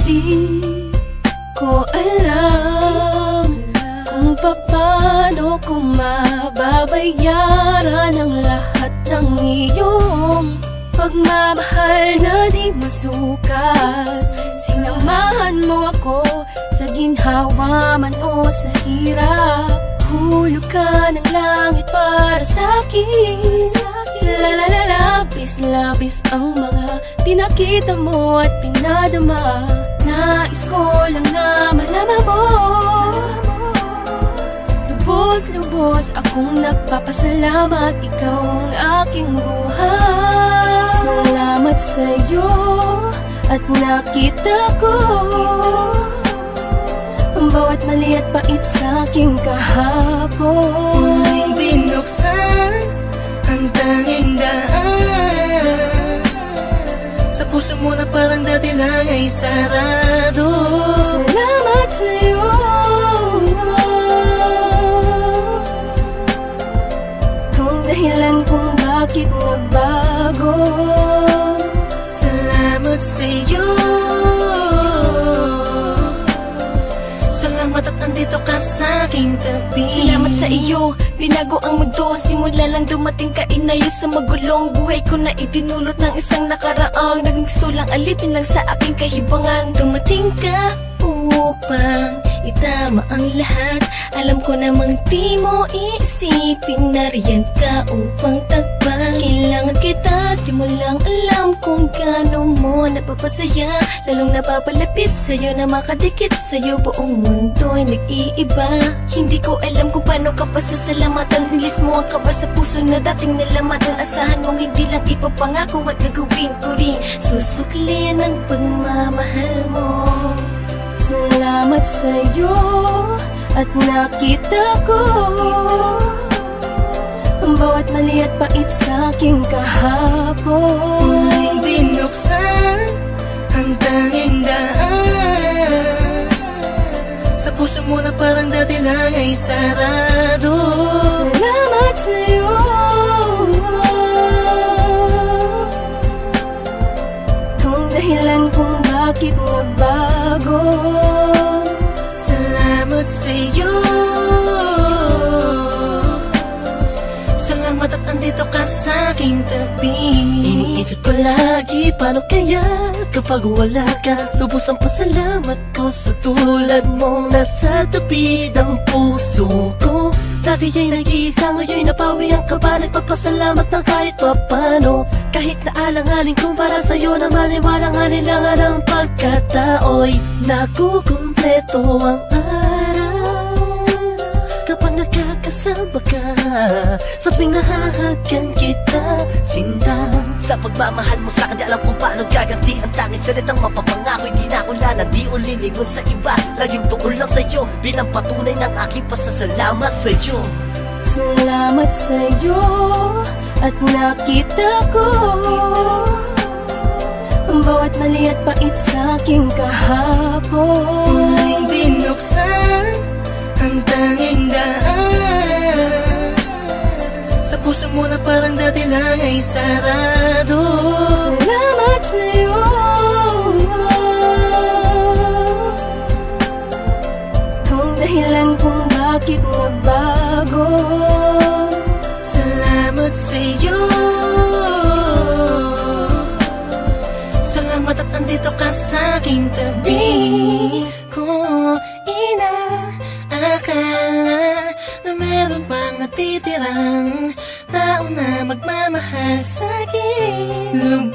Di ko alam kung paano ko mababayaran ang lahat ng iyong pagmamahal na di masukat. Sinamahan mo ako sa ginhawa man o sa hirap. Hulog ka ng langit para sa'kin. Labis ang mga pinakita mo at pinadama. Nais ko lang na malaman mo. Lubos akong nagpapasalamat, ikaw ang aking buhay. Salamat sa'yo at nakita ko ang bawat mali at pait sa'king kahapon. Muling binuksan ang tanging daan sa puso mo na parang dati lang ay sarado. Salamat sa'yo. Kung dahilan kung bakit nagbago. Salamat sa'yo. Salamat at nandito ka sa aking tabi. Salamat sa iyo, binago ang mundo. Simula lang dumating ka, inayos sa magulong buhay ko na itinulot ng isang nakaraang naging sulang alipin lang sa aking kahibangan. Dumating ka upang itama ang lahat. Alam ko namang di mo iisipin, nariyan ka upang tagpan. Kailangan kita, di mo lang alam kung gaano mo napapasaya. Lalong napapalapit sa'yo na makadikit sa'yo, buong mundo'y nag-iiba. Hindi ko alam kung paano ka pasasalamatan. Ilis mo ang kaba sa puso na dating nalamatan. Asahan mong hindi lang ipapangako at gagawin ko rin. Susuklian ang pagmamahal mo. Salamat sa'yo at nakita ko ang bawat mali at pait sa'king kahapon. Muling binuksan ang tanging daan sa puso mo na parang dati lang ay sarado. Salamat sa'yo. Kung dahilan kung bakit nagbago. Salamat sa'yo. Salamat at nandito ka sa aking tabi. Iniisip ko lagi, paano kaya kapag wala ka? Lubos ang pasalamat ko sa tulad mong nasa tabi ng puso ko. Dati ay nag-iisa, ngayon'y napawi ang kaba. Nagpapasalamat na kahit papano. Kahit na alanganin kung para sa'yo naman ay walang alinlangan ang pagkatao'y nakukumpleto ang araw kapag nakakasama ka. Sa tuwing nahahagan kita, sinta sa pagmamahal mo sa'kin, di alam kung paano gaganti ang tanging salitang mapapangako. Hindi na ako lalandi o lilingon sa iba, laging tukol lang sa'yo bilang patunay ng aking pasasalamat sa'yo. Salamat sa'yo at nakita ko ang bawat mali at pait sa'king kahapon. Muling binuksan ang tanging daan sa puso mo na parang dati lang ay sarado. Salamat sa'yo. Kung dahilan kung bakit nagbago. Salamat sa'yo. Salamat at nandito ka sa aking tabi. Kung inaakala na meron pang natitirang tao na magmamahal sa'kin,